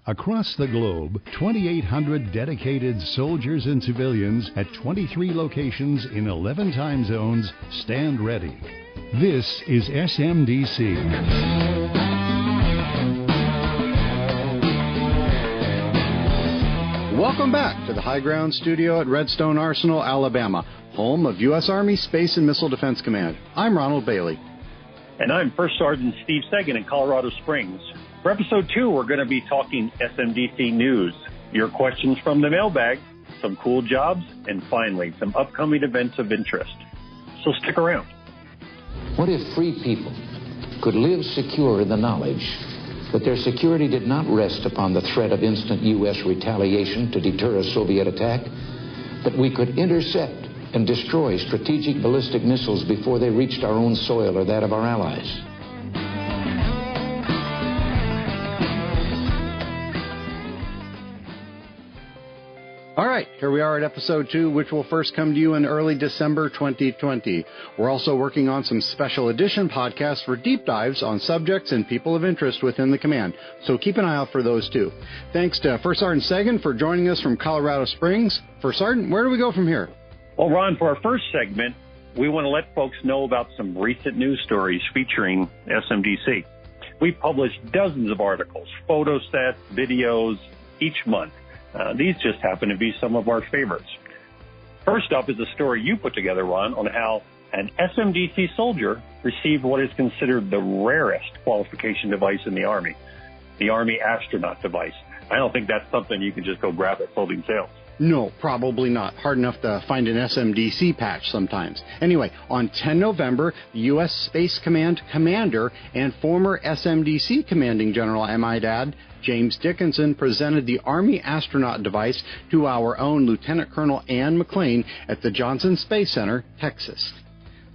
Across the globe, 2,800 dedicated soldiers and civilians at 23 locations in 11 time zones stand ready. This is SMDC. Welcome back to the High Ground Studio at Redstone Arsenal, Alabama, home of U.S. Army Space and Missile Defense Command. I'm Ronald Bailey. And I'm First Sergeant Steve Sagan in Colorado Springs. For Episode 2, we're going to be talking SMDC news, your questions from the mailbag, some cool jobs, and finally, some upcoming events of interest. So stick around. What if free people could live secure in the knowledge that their security did not rest upon the threat of instant U.S. retaliation to deter a Soviet attack, that we could intercept and destroy strategic ballistic missiles before they reached our own soil or that of our allies? All right, here we are at Episode 2, which will first come to you in early December 2020. We're also working on some special edition podcasts for deep dives on subjects and people of interest within the command, so keep an eye out for those too. Thanks to First Sergeant Sagan for joining us from Colorado Springs. First Sergeant, where do we go from here? Well, Ron, for our first segment, we want to let folks know about some recent news stories featuring SMDC. We publish dozens of articles, photo sets, videos each month. These just happen to be some of our favorites. First up is a story you put together, Ron, on how an SMDC soldier received what is considered the rarest qualification device in the Army astronaut device. I don't think that's something you can just go grab at folding sales. No, probably not. Hard enough to find an SMDC patch sometimes. Anyway, on 10 November, the U.S. Space Command commander and former SMDC commanding general, I might add, James Dickinson, presented the Army astronaut device to our own Lieutenant Colonel Ann McLean at the Johnson Space Center, Texas.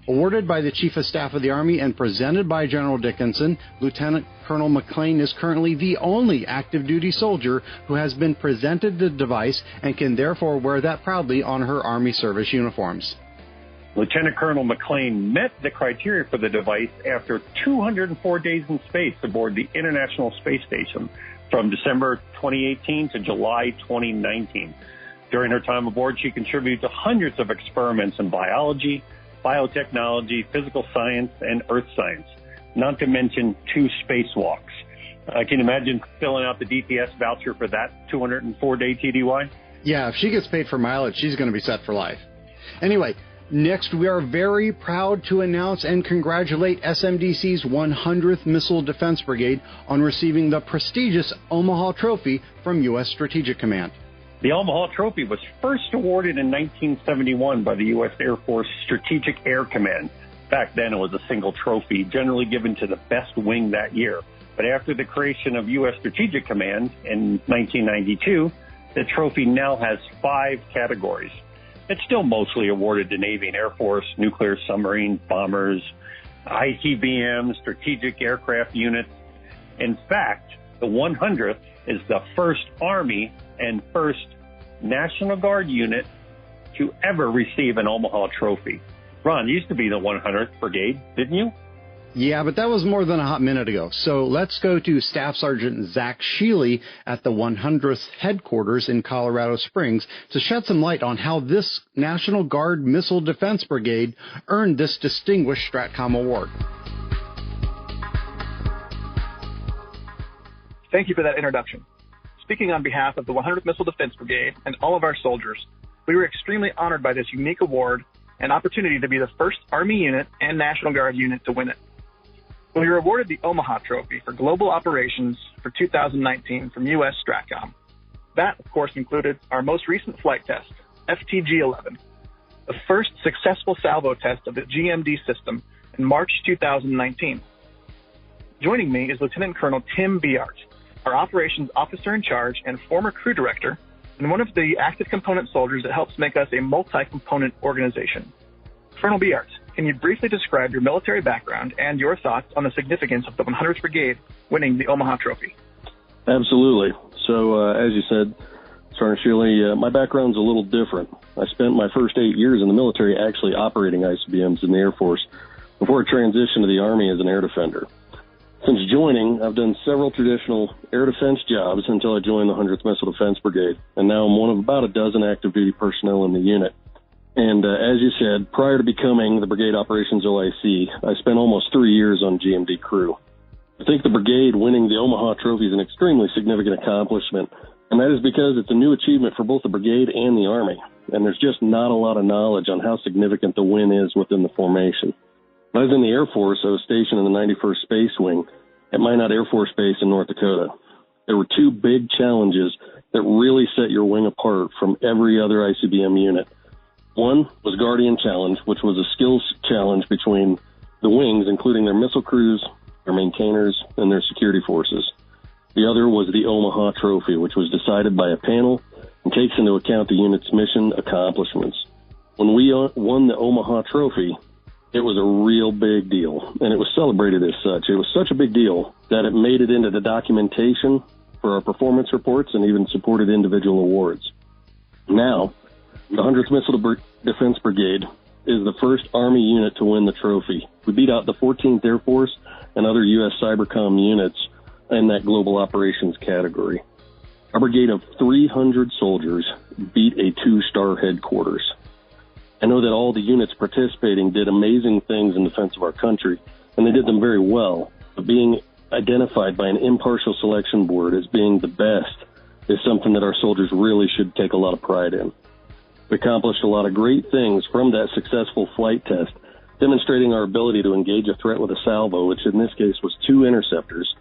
Awarded by the Chief of Staff of the Army and presented by General Dickinson, Lieutenant Colonel McLean is currently the only active-duty soldier who has been presented the device and can therefore wear that proudly on her Army service uniforms. Lieutenant Colonel McLean met the criteria for the device after 204 days in space aboard the International Space Station from December 2018 to July 2019. During her time aboard, she contributed to hundreds of experiments in biology, biotechnology, physical science, and earth science, not to mention 2 spacewalks. Can you imagine filling out the DPS voucher for that 204-day TDY? Yeah, if she gets paid for mileage, she's going to be set for life. Anyway, next we are very proud to announce and congratulate SMDC's 100th Missile Defense Brigade on receiving the prestigious Omaha Trophy from U.S. Strategic Command. The Omaha Trophy was first awarded in 1971 by the U.S. Air Force Strategic Air Command. Back then, it was a single trophy, generally given to the best wing that year. But after the creation of U.S. Strategic Command in 1992, the trophy now has 5 categories. It's still mostly awarded to Navy and Air Force, nuclear submarine bombers, ICBMs, strategic aircraft units. In fact, the 100th is the first Army and first National Guard unit to ever receive an Omaha Trophy. Ron, you used to be the 100th Brigade, didn't you? Yeah, but that was more than a hot minute ago. So let's go to Staff Sergeant Zach Sheely at the 100th headquarters in Colorado Springs to shed some light on how this National Guard Missile Defense Brigade earned this distinguished STRATCOM award. Thank you for that introduction. Speaking on behalf of the 100th Missile Defense Brigade and all of our soldiers, we were extremely honored by this unique award and opportunity to be the first Army unit and National Guard unit to win it. We were awarded the Omaha Trophy for Global Operations for 2019 from U.S. STRATCOM. That, of course, included our most recent flight test, FTG-11, the first successful salvo test of the GMD system in March 2019. Joining me is Lieutenant Colonel Tim Biart, our operations officer in charge and former crew director, and one of the active component soldiers that helps make us a multi-component organization. Colonel Biart, can you briefly describe your military background and your thoughts on the significance of the 100th Brigade winning the Omaha Trophy? Absolutely. So, as you said, Sergeant Sheely, my background's a little different. I spent my first 8 years in the military actually operating ICBMs in the Air Force before I transitioned to the Army as an air defender. Since joining, I've done several traditional air defense jobs until I joined the 100th Missile Defense Brigade, and now I'm one of about a dozen active duty personnel in the unit. And as you said, prior to becoming the Brigade Operations OIC, I spent almost 3 years on GMD crew. I think the brigade winning the Omaha Trophy is an extremely significant accomplishment, and that is because it's a new achievement for both the brigade and the Army, and there's just not a lot of knowledge on how significant the win is within the formation. When I was in the Air Force, I was stationed in the 91st Space Wing at Minot Air Force Base in North Dakota. There were two big challenges that really set your wing apart from every other ICBM unit. One was Guardian Challenge, which was a skills challenge between the wings, including their missile crews, their maintainers, and their security forces. The other was the Omaha Trophy, which was decided by a panel and takes into account the unit's mission accomplishments. When we won the Omaha Trophy, it was a real big deal, and it was celebrated as such. It was such a big deal that it made it into the documentation for our performance reports and even supported individual awards. Now, the 100th Missile Defense Brigade is the first Army unit to win the trophy. We beat out the 14th Air Force and other U.S. Cybercom units in that global operations category. Our brigade of 300 soldiers beat a 2-star headquarters. I know that all the units participating did amazing things in defense of our country, and they did them very well. But being identified by an impartial selection board as being the best is something that our soldiers really should take a lot of pride in. We accomplished a lot of great things from that successful flight test, demonstrating our ability to engage a threat with a salvo, which in this case was 2 interceptors,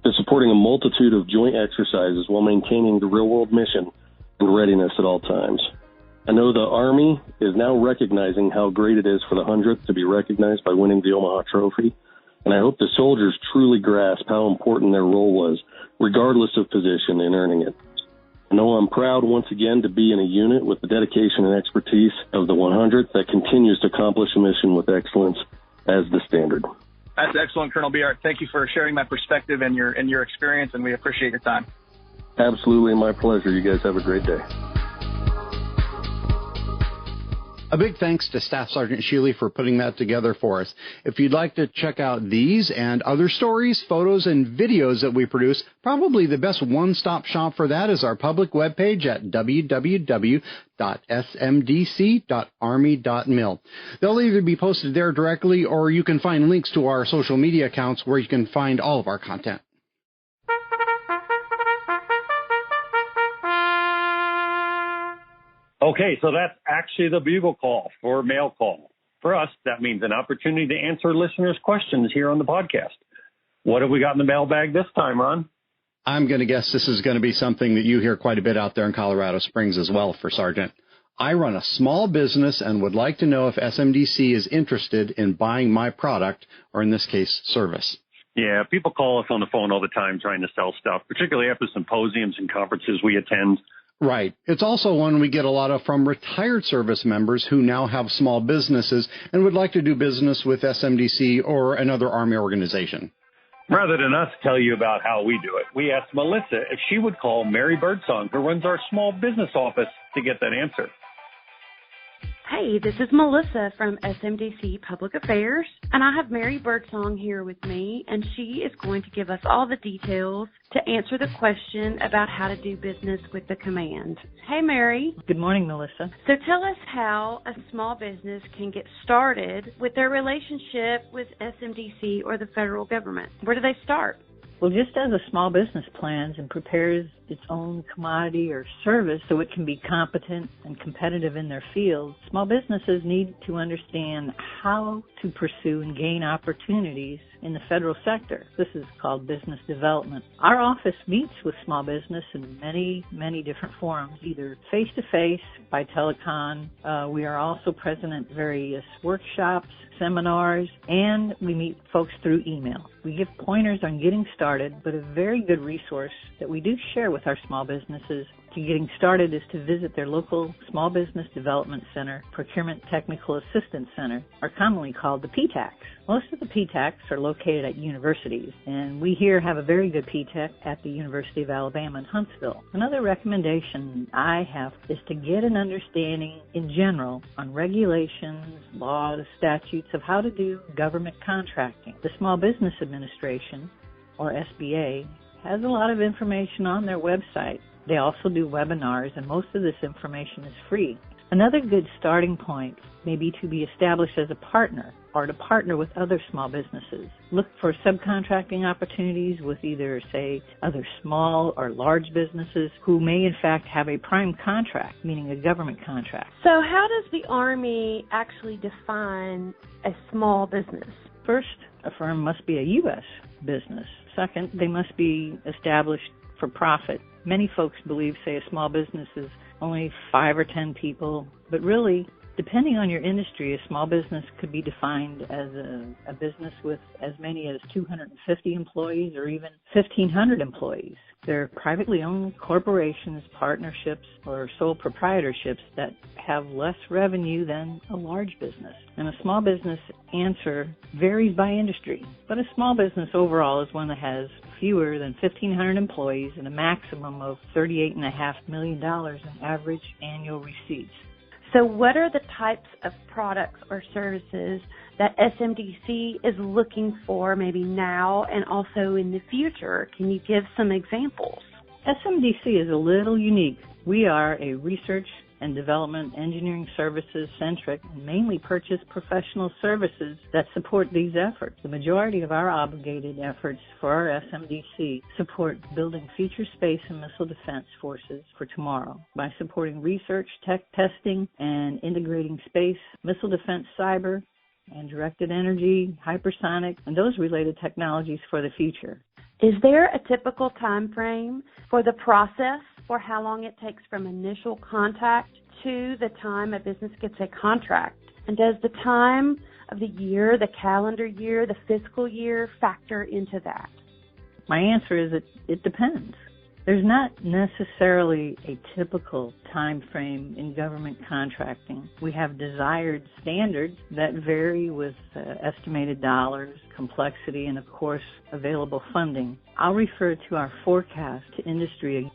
to supporting a multitude of joint exercises while maintaining the real-world mission and readiness at all times. I know the Army is now recognizing how great it is for the 100th to be recognized by winning the Omaha Trophy, and I hope the soldiers truly grasp how important their role was, regardless of position, in earning it. I know I'm proud once again to be in a unit with the dedication and expertise of the 100th that continues to accomplish a mission with excellence as the standard. That's excellent, Colonel Biart. Thank you for sharing that perspective and your experience, and we appreciate your time. Absolutely, my pleasure. You guys have a great day. A big thanks to Staff Sergeant Shealy for putting that together for us. If you'd like to check out these and other stories, photos, and videos that we produce, probably the best one-stop shop for that is our public webpage at www.smdc.army.mil. They'll either be posted there directly, or you can find links to our social media accounts where you can find all of our content. Okay, so that's actually the bugle call for mail call. For us, that means an opportunity to answer listeners' questions here on the podcast. What have we got in the mailbag this time, Ron? I'm going to guess this is going to be something that you hear quite a bit out there in Colorado Springs as well for Sergeant. I run a small business and would like to know if SMDC is interested in buying my product, or in this case, service. Yeah, people call us on the phone all the time trying to sell stuff, particularly after symposiums and conferences we attend. Right. It's also one we get a lot of from retired service members who now have small businesses and would like to do business with SMDC or another Army organization. Rather than us tell you about how we do it, we asked Melissa if she would call Mary Birdsong, who runs our small business office, to get that answer. Hey, this is Melissa from SMDC Public Affairs, and I have Mary Birdsong here with me, and she is going to give us all the details to answer the question about how to do business with the command. Hey, Mary. Good morning, Melissa. So tell us how a small business can get started with their relationship with SMDC or the federal government. Where do they start? Well, just as a small business plans and prepares its own commodity or service so it can be competent and competitive in their field, small businesses need to understand how to pursue and gain opportunities in the federal sector. This is called business development. Our office meets with small business in many, many different forums, either face-to-face, by telecon. We are also present at various workshops, seminars, and we meet folks through email. We give pointers on getting started, but a very good resource that we do share with with our small businesses to getting started is to visit their local Small Business Development Center, Procurement Technical Assistance Center, or commonly called the PTACs. Most of the PTACs are located at universities, and we here have a very good PTAC at the University of Alabama in Huntsville. Another recommendation I have is to get an understanding in general on regulations, laws, statutes of how to do government contracting. The Small Business Administration, or SBA, has a lot of information on their website. They also do webinars, and most of this information is free. Another good starting point may be to be established as a partner or to partner with other small businesses. Look for subcontracting opportunities with either, say, other small or large businesses who may in fact have a prime contract, meaning a government contract. So how does the Army actually define a small business? First, a firm must be a U.S. business. Second, they must be established for profit. Many folks believe, say, a small business is only 5 or 10 people, but really, depending on your industry, a small business could be defined as a business with as many as 250 employees or even 1,500 employees. They're privately owned corporations, partnerships, or sole proprietorships that have less revenue than a large business. And a small business answer varies by industry, but a small business overall is one that has fewer than 1,500 employees and a maximum of $38.5 million in average annual receipts. So what are the types of products or services that SMDC is looking for maybe now and also in the future? Can you give some examples? SMDC is a little unique. We are a research and development engineering services centric and mainly purchase professional services that support these efforts. The majority of our obligated efforts for our SMDC support building future space and missile defense forces for tomorrow by supporting research, tech testing, and integrating space, missile defense, cyber, and directed energy, hypersonic, and those related technologies for the future. Is there a typical time frame for the process for how long it takes from initial contact to the time a business gets a contract? And does the time of the year, the calendar year, the fiscal year factor into that? My answer is it depends. There's not necessarily a typical time frame in government contracting. We have desired standards that vary with estimated dollars, complexity, and of course, available funding. I'll refer to our forecast to industry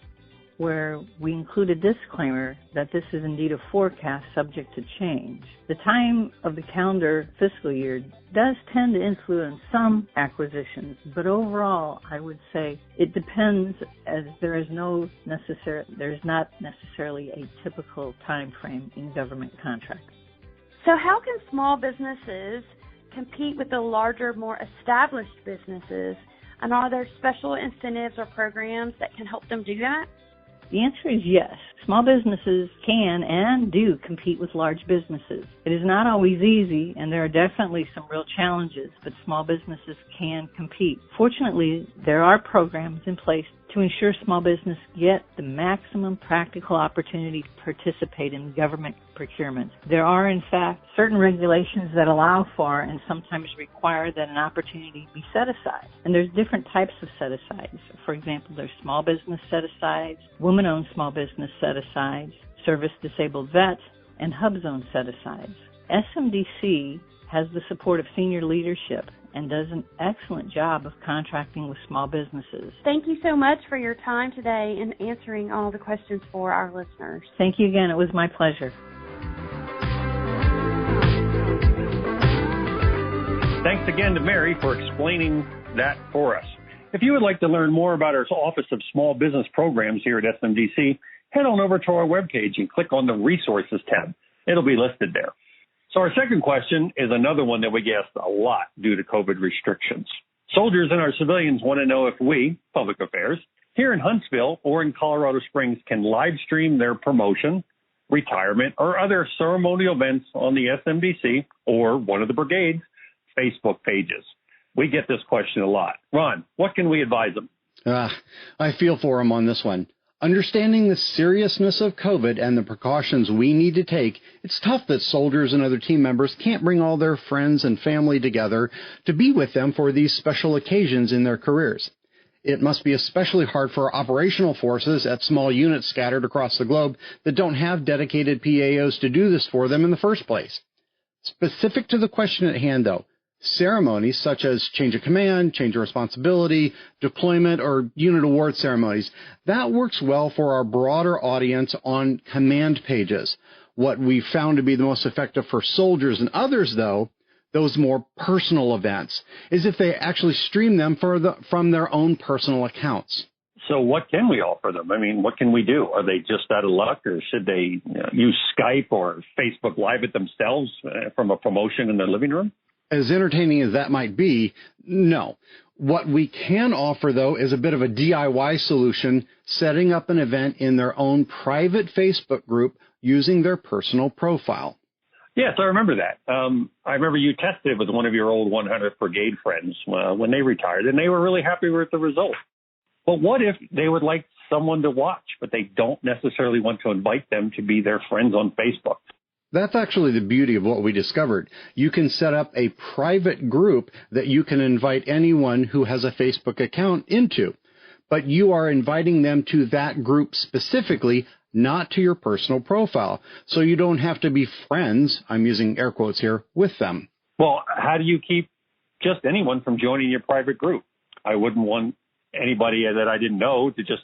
where we include a disclaimer that this is indeed a forecast subject to change. The time of the calendar fiscal year does tend to influence some acquisitions, but overall, I would say it depends, as there's not necessarily a typical time frame in government contracts. So how can small businesses compete with the larger, more established businesses, and are there special incentives or programs that can help them do that? The answer is yes. Small businesses can and do compete with large businesses. It is not always easy, and there are definitely some real challenges, but small businesses can compete. Fortunately, there are programs in place to ensure small business get the maximum practical opportunity to participate in government procurement. There are, in fact, certain regulations that allow for and sometimes require that an opportunity be set aside. And there's different types of set-asides. For example, there's small business set-asides, women-owned small business set-asides, service-disabled vets, and hub zone set-asides. SMDC has the support of senior leadership and does an excellent job of contracting with small businesses. Thank you so much for your time today and answering all the questions for our listeners. Thank you again. It was my pleasure. Thanks again to Mary for explaining that for us. If you would like to learn more about our Office of Small Business Programs here at SMDC, head on over to our webpage and click on the Resources tab. It'll be listed there. So our second question is another one that we get asked a lot due to COVID restrictions. Soldiers and our civilians want to know if we, Public Affairs, here in Huntsville or in Colorado Springs can live stream their promotion, retirement, or other ceremonial events on the SMDC or one of the brigade's Facebook pages. We get this question a lot. Ron, what can we advise them? I feel for them on this one. Understanding the seriousness of COVID and the precautions we need to take, it's tough that soldiers and other team members can't bring all their friends and family together to be with them for these special occasions in their careers. It must be especially hard for operational forces at small units scattered across the globe that don't have dedicated PAOs to do this for them in the first place. Specific to the question at hand, though, ceremonies such as change of command, change of responsibility, deployment, or unit award ceremonies, that works well for our broader audience on command pages. What we found to be the most effective for soldiers and others, though, those more personal events, is if they actually stream them from their own personal accounts. So what can we offer them? I mean, what can we do? Are they just out of luck, or should they use Skype or Facebook Live it themselves from a promotion in their living room? As entertaining as that might be, no. What we can offer, though, is a bit of a DIY solution, setting up an event in their own private Facebook group using their personal profile. Yes, I remember that. I remember you tested with one of your old 100th Brigade friends when they retired, and they were really happy with the result. But what if they would like someone to watch, but they don't necessarily want to invite them to be their friends on Facebook? That's actually the beauty of what we discovered. You can set up a private group that you can invite anyone who has a Facebook account into, but you are inviting them to that group specifically, not to your personal profile. So you don't have to be friends, I'm using air quotes here, with them. Well, how do you keep just anyone from joining your private group? I wouldn't want anybody that I didn't know to just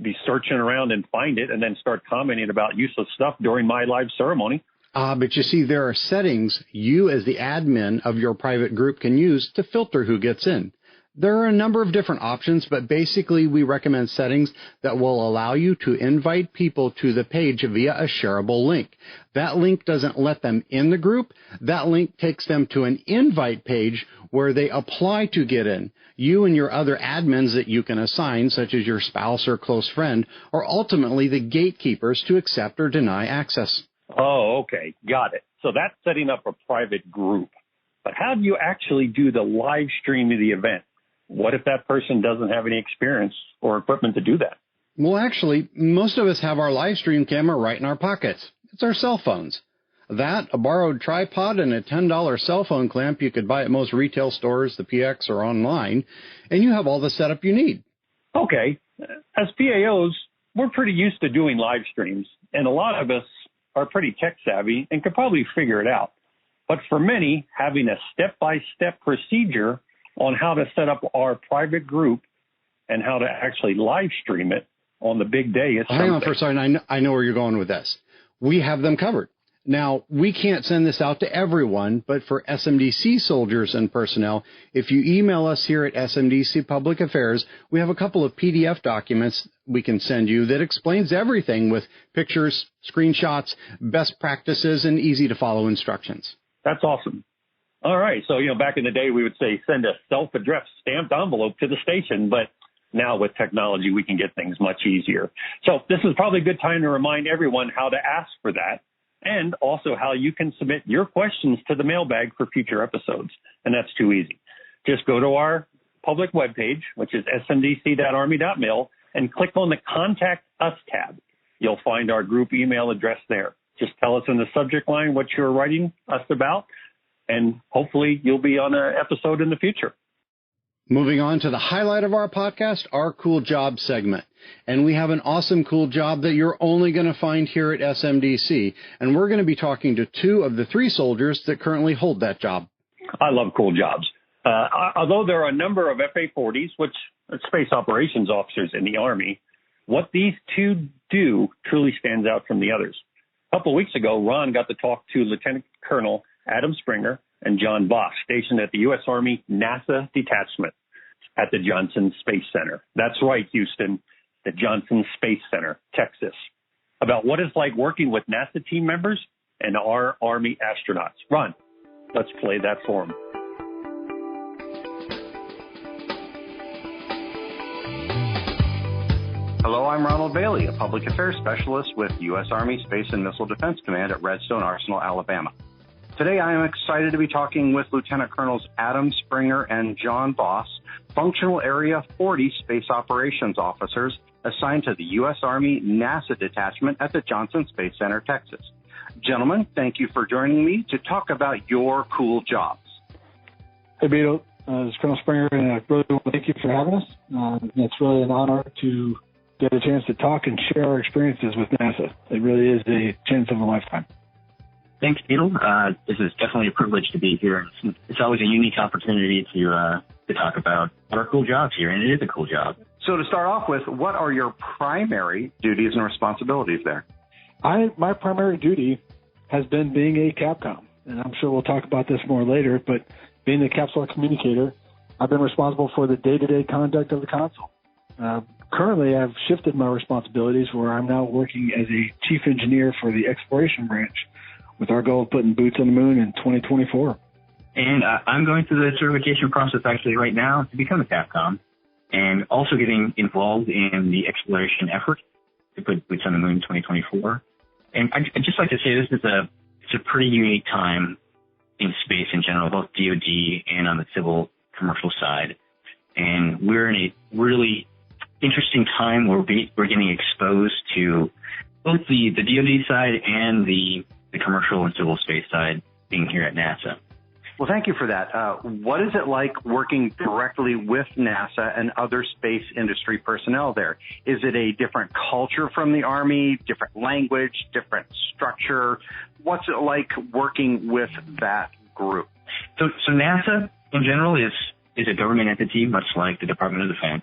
be searching around and find it and then start commenting about useless stuff during my live ceremony. But you see, there are settings you as the admin of your private group can use to filter who gets in. There are a number of different options, but basically we recommend settings that will allow you to invite people to the page via a shareable link. That link doesn't let them in the group. That link takes them to an invite page where they apply to get in. You and your other admins that you can assign, such as your spouse or close friend, are ultimately the gatekeepers to accept or deny access. Oh, okay. Got it. So that's setting up a private group. But how do you actually do the live stream of the event? What if that person doesn't have any experience or equipment to do that? Well, actually, most of us have our live stream camera right in our pockets. It's our cell phones. That, a borrowed tripod, and a $10 cell phone clamp you could buy at most retail stores, the PX, or online, and you have all the setup you need. Okay. As PAOs, we're pretty used to doing live streams, and a lot of us are pretty tech savvy and could probably figure it out. But for many, having a step-by-step procedure on how to set up our private group and how to actually live stream it on the big day is something. Hang on for a second. I know where you're going with this. We have them covered. Now, we can't send this out to everyone, but for SMDC soldiers and personnel, if you email us here at SMDC Public Affairs, we have a couple of PDF documents we can send you that explains everything with pictures, screenshots, best practices, and easy-to-follow instructions. That's awesome. All right. So, back in the day, we would say send a self-addressed stamped envelope to the station, but now with technology, we can get things much easier. So this is probably a good time to remind everyone how to ask for that and also how you can submit your questions to the mailbag for future episodes. And that's too easy. Just go to our public webpage, which is smdc.army.mil, and click on the Contact Us tab. You'll find our group email address there. Just tell us in the subject line what you're writing us about, and hopefully you'll be on an episode in the future. Moving on to the highlight of our podcast, our Cool Job segment. And we have an awesome cool job that you're only going to find here at SMDC. And we're going to be talking to 2 of the 3 soldiers that currently hold that job. I love cool jobs. Although there are a number of FA-40s, which are space operations officers in the Army, what these 2 do truly stands out from the others. A couple of weeks ago, Ron got to talk to Lieutenant Colonel Adam Springer and John Bosch, stationed at the U.S. Army NASA Detachment at the Johnson Space Center. That's right, Houston, the Johnson Space Center, Texas, about what it's like working with NASA team members and our Army astronauts. Ron, let's play that for them. Hello, I'm Ronald Bailey, a public affairs specialist with U.S. Army Space and Missile Defense Command at Redstone Arsenal, Alabama. Today, I am excited to be talking with Lieutenant Colonels Adam Springer and John Boss, Functional Area 40 Space Operations Officers assigned to the U.S. Army NASA Detachment at the Johnson Space Center, Texas. Gentlemen, thank you for joining me to talk about your cool jobs. Hey, Beto. This is Colonel Springer, and I really want to thank you for having us. It's really an honor to get a chance to talk and share our experiences with NASA. It really is a chance of a lifetime. Thanks, Neil. This is definitely a privilege to be here. It's always a unique opportunity to talk about our cool jobs here, and it is a cool job. So to start off with, what are your primary duties and responsibilities there? My primary duty has been being a Capcom, and I'm sure we'll talk about this more later, but being the capsule communicator, I've been responsible for the day-to-day conduct of the console. Currently, I've shifted my responsibilities where I'm now working as a chief engineer for the exploration branch with our goal of putting boots on the moon in 2024. And I'm going through the certification process actually right now to become a Capcom, and also getting involved in the exploration effort to put boots on the moon in 2024. And I'd just like to say it's a pretty unique time in space in general, both DoD and on the civil commercial side. And we're in a really interesting time where we're getting exposed to both the DoD side and the commercial and civil space side being here at NASA. Well, thank you for that. What is it like working directly with NASA and other space industry personnel there? Is it a different culture from the Army, different language, different structure? What's it like working with that group? So NASA in general is a government entity, much like the Department of Defense,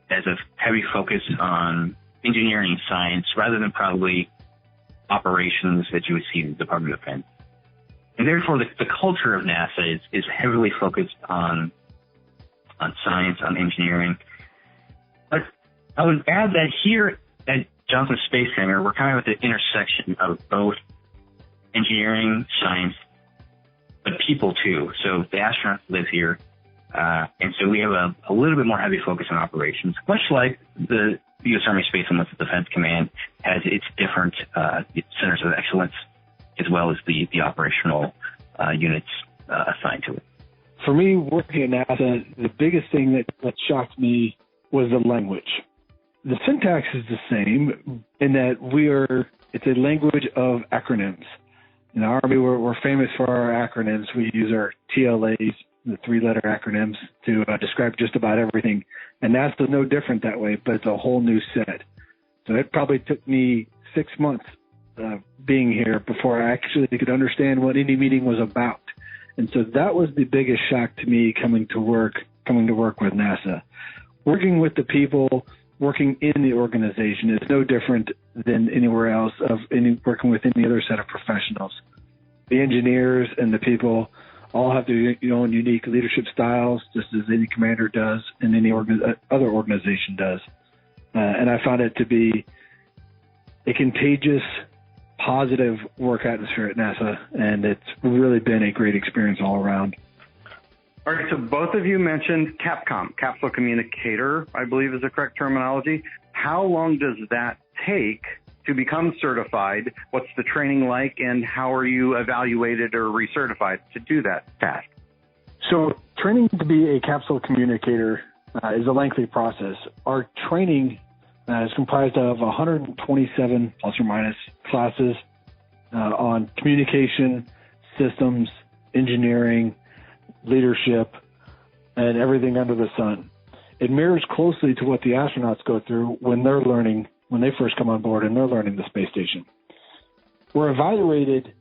has a heavy focus on engineering and science rather than probably operations that you would see in the Department of Defense. And therefore, the culture of NASA is heavily focused on science, on engineering. But I would add that here at Johnson Space Center, we're kind of at the intersection of both engineering, science, but people too. So the astronauts live here, and so we have a little bit more heavy focus on operations, much like the U.S. Army Space and Missile Defense Command has its different centers of excellence, as well as the operational units assigned to it. For me, working at NASA, the biggest thing that shocked me was the language. The syntax is the same in that it's a language of acronyms. In the Army, we're famous for our acronyms. We use our TLAs, the three-letter acronyms, to describe just about everything. And NASA's no different that way, but it's a whole new set. So it probably took me 6 months being here before I actually could understand what any meeting was about. And so that was the biggest shock to me coming to work with NASA. Working with the people, working in the organization is no different than anywhere else working with any other set of professionals. The engineers and the people all have their own unique leadership styles, just as any commander does and any other organization does. And I found it to be a contagious, positive work atmosphere at NASA, and it's really been a great experience all around. All right, so both of you mentioned Capcom, Capsule Communicator, I believe is the correct terminology. How long does that take to become certified? What's the training like, and how are you evaluated or recertified to do that task? So training to be a capsule communicator is a lengthy process. Our training is comprised of 127 plus or minus classes on communication, systems, engineering, leadership, and everything under the sun. It mirrors closely to what the astronauts go through when they first come on board and they're learning the space station. We're evaluated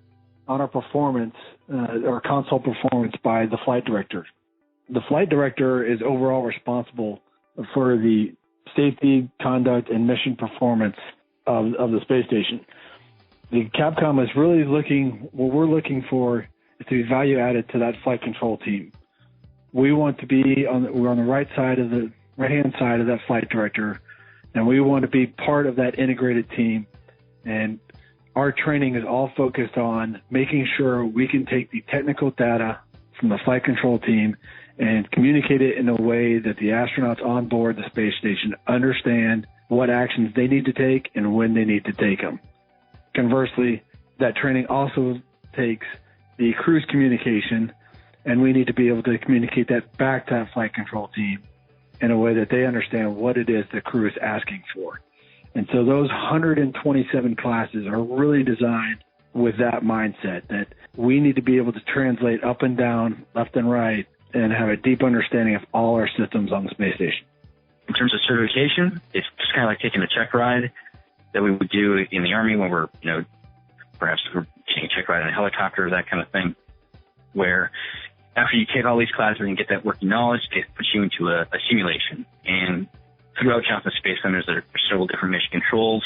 on our performance, our console performance, by the flight director. The flight director is overall responsible for the safety, conduct, and mission performance of the space station. The Capcom is really what we're looking for is to be value added to that flight control team. We want to be we're on the right-hand side of that flight director, and we want to be part of that integrated team. And our training is all focused on making sure we can take the technical data from the flight control team and communicate it in a way that the astronauts on board the space station understand what actions they need to take and when they need to take them. Conversely, that training also takes the crew's communication, and we need to be able to communicate that back to that flight control team in a way that they understand what it is the crew is asking for. And so those 127 classes are really designed with that mindset that we need to be able to translate up and down, left and right, and have a deep understanding of all our systems on the space station. In terms of certification, it's just kind of like taking a check ride that we would do in the Army when we're, perhaps we're taking a check ride in a helicopter, that kind of thing, where after you take all these classes and get that working knowledge, they put you into a simulation. And throughout Johnson Space Center, there are several different mission controls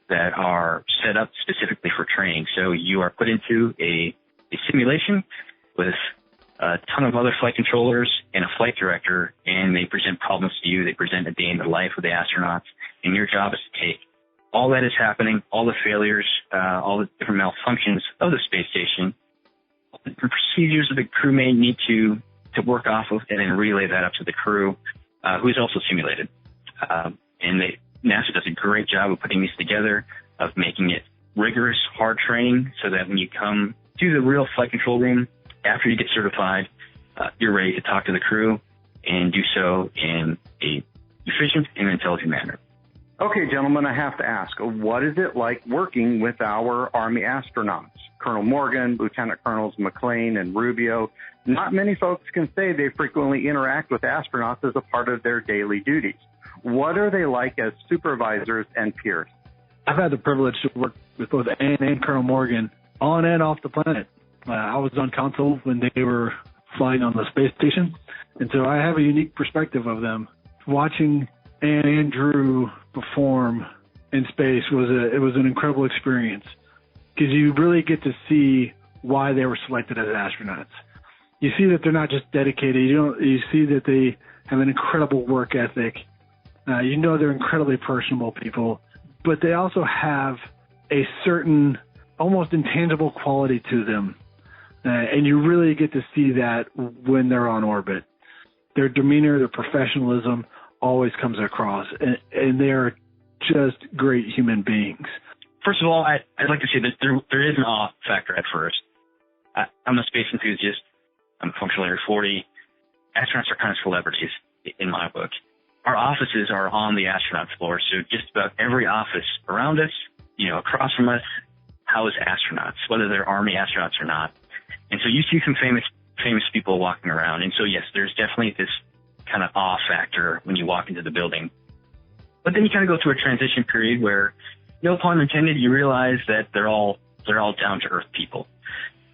that are set up specifically for training. So you are put into a simulation with a ton of other flight controllers and a flight director, and they present problems to you. They present a day in the life of the astronauts, and your job is to take all that is happening, all the failures, all the different malfunctions of the space station, all the different procedures that the crew may need to work off of, and then relay that up to the crew, who is also simulated. And NASA does a great job of putting these together, of making it rigorous, hard training, so that when you come to the real flight control room, after you get certified, you're ready to talk to the crew and do so in a efficient and intelligent manner. Okay, gentlemen, I have to ask, what is it like working with our Army astronauts? Colonel Morgan, Lieutenant Colonels McLean and Rubio. Not many folks can say they frequently interact with astronauts as a part of their daily duties. What are they like as supervisors and peers? I've had the privilege to work with both Ann and Colonel Morgan on and off the planet. I was on console when they were flying on the space station, and so I have a unique perspective of them. Watching Ann and Drew perform in space was an incredible experience, because you really get to see why they were selected as astronauts. You see that they're not just dedicated. You see that they have an incredible work ethic. They're incredibly personable people, but they also have a certain almost intangible quality to them. And you really get to see that when they're on orbit. Their demeanor, their professionalism always comes across, and they're just great human beings. First of all, I'd like to say that there is an awe factor at first. I'm a space enthusiast. I'm a functional Air 40. Astronauts are kind of celebrities in my book. Our offices are on the astronaut floor, so just about every office around us, across from us, house astronauts, whether they're Army astronauts or not. And so you see some famous people walking around. And so, yes, there's definitely this kind of awe factor when you walk into the building. But then you kind of go through a transition period where, no pun intended, you realize that they're all down-to-earth people.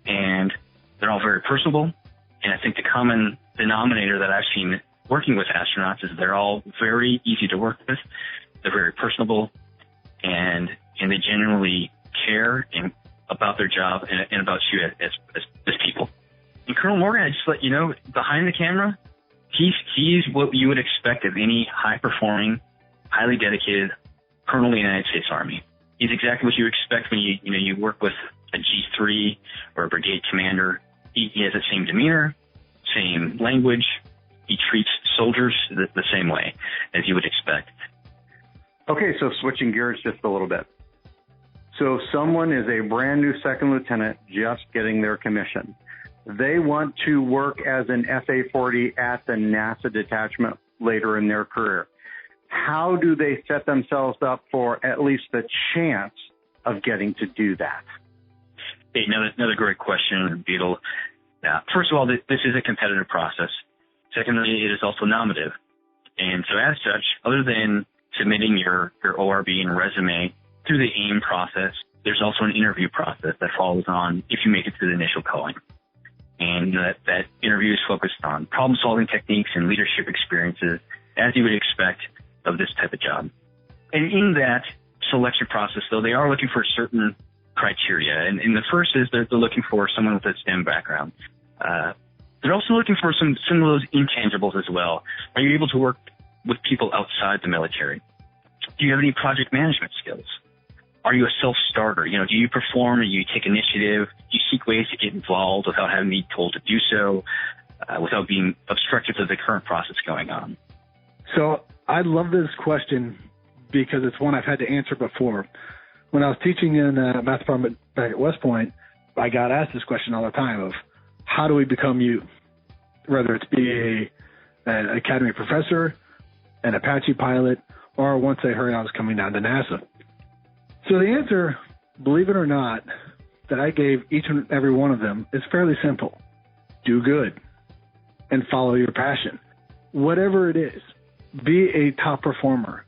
And they're all very personable. And I think the common denominator that I've seen working with astronauts is they're all very easy to work with. They're very personable, and they genuinely care about their job and about you as people. And Colonel Morgan, I just let you know, behind the camera, he's what you would expect of any high-performing, highly dedicated colonel of the United States Army. He's exactly what you expect when you work with a G3 or a brigade commander. He has the same demeanor, same language. He treats soldiers the same way as you would expect. Okay, so switching gears just a little bit. So if someone is a brand new second lieutenant just getting their commission, they want to work as an FA-40 at the NASA detachment later in their career. How do they set themselves up for at least the chance of getting to do that? Hey, another great question, Beetle. First of all, this is a competitive process. Secondly, it is also nominative. And so as such, other than submitting your ORB and resume through the AIM process, there's also an interview process that follows on if you make it to the initial calling. And that interview is focused on problem-solving techniques and leadership experiences, as you would expect of this type of job. And in that selection process, though, they are looking for certain criteria. And the first is they're looking for someone with a STEM background. They're also looking for some of those intangibles as well. Are you able to work with people outside the military? Do you have any project management skills? Are you a self-starter? Do you perform? Do you take initiative? Do you seek ways to get involved without having to be told to do so, without being obstructive to the current process going on? So I love this question because it's one I've had to answer before. When I was teaching in the math department back at West Point, I got asked this question all the time of, how do we become you? Whether it's be an academy professor, an Apache pilot, or once they heard I was coming down to NASA. So the answer, believe it or not, that I gave each and every one of them is fairly simple. Do good. and follow your passion. Whatever it is, be a top performer.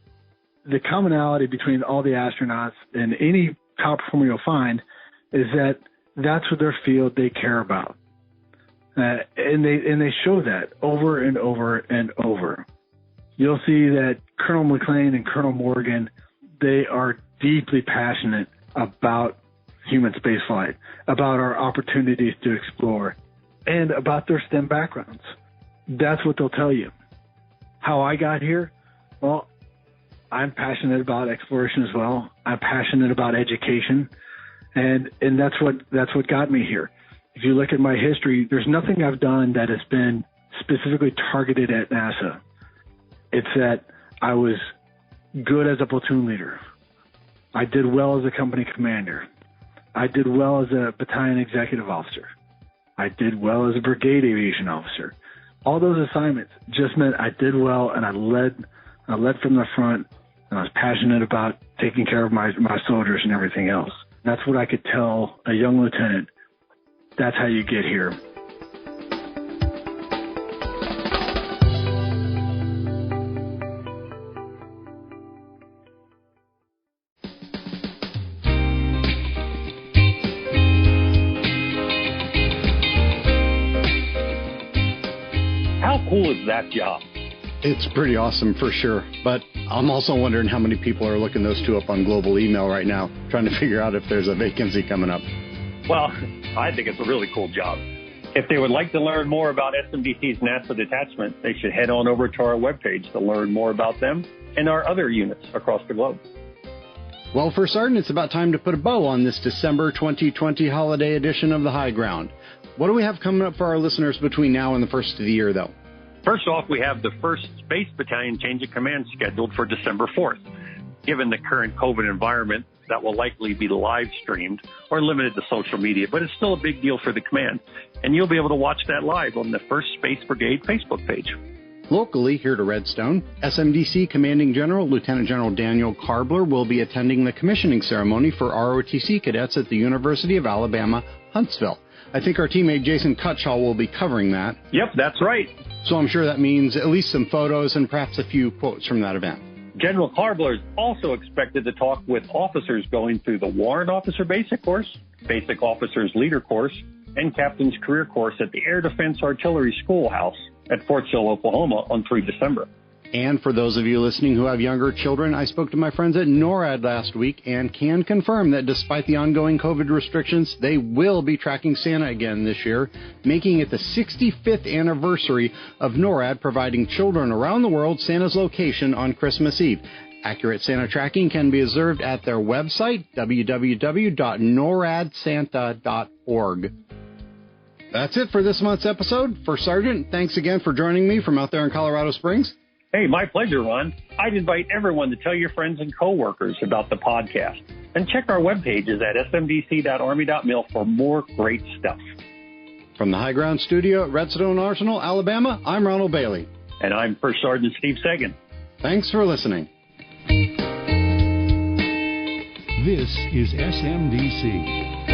The commonality between all the astronauts and any top performer you'll find is that that's what their field they care about. And they show that over and over and over. You'll see that Colonel McLean and Colonel Morgan, they are deeply passionate about human spaceflight, about our opportunities to explore, and about their STEM backgrounds. That's what they'll tell you. How I got here? Well, I'm passionate about exploration as well. I'm passionate about education, and that's what got me here. If you look at my history, there's nothing I've done that has been specifically targeted at NASA. It's that I was good as a platoon leader. I did well as a company commander. I did well as a battalion executive officer. I did well as a brigade aviation officer. All those assignments just meant I did well, and I led from the front, and I was passionate about taking care of my soldiers and everything else. That's what I could tell a young lieutenant. That's how you get here. How cool is that job? It's pretty awesome for sure. But I'm also wondering how many people are looking those two up on global email right now, trying to figure out if there's a vacancy coming up. Well, I think it's a really cool job. If they would like to learn more about SMDC's NASA detachment, they should head on over to our webpage to learn more about them and our other units across the globe. Well, for Sergeant, it's about time to put a bow on this December 2020 holiday edition of The High Ground. What do we have coming up for our listeners between now and the first of the year, though? First off, we have the 1st Space Battalion change of command scheduled for December 4th. Given the current COVID environment, that will likely be live streamed or limited to social media, but it's still a big deal for the command. And you'll be able to watch that live on the 1st Space Brigade Facebook page. Locally, here to Redstone, SMDC Commanding General Lieutenant General Daniel Karbler will be attending the commissioning ceremony for ROTC cadets at the University of Alabama, Huntsville. I think our teammate Jason Cutshall will be covering that. Yep, that's right. So I'm sure that means at least some photos and perhaps a few quotes from that event. General Karbler is also expected to talk with officers going through the Warrant Officer Basic Course, Basic Officers Leader Course, and Captain's Career Course at the Air Defense Artillery Schoolhouse at Fort Sill, Oklahoma on 3 December. And for those of you listening who have younger children, I spoke to my friends at NORAD last week and can confirm that despite the ongoing COVID restrictions, they will be tracking Santa again this year, making it the 65th anniversary of NORAD providing children around the world Santa's location on Christmas Eve. Accurate Santa tracking can be observed at their website, www.noradsanta.org. That's it for this month's episode. For Sergeant, thanks again for joining me from out there in Colorado Springs. Hey, my pleasure, Ron. I'd invite everyone to tell your friends and coworkers about the podcast. And check our webpages at smdc.army.mil for more great stuff. From the High Ground Studio at Redstone Arsenal, Alabama, I'm Ronald Bailey. And I'm First Sergeant Steve Sagan. Thanks for listening. This is SMDC.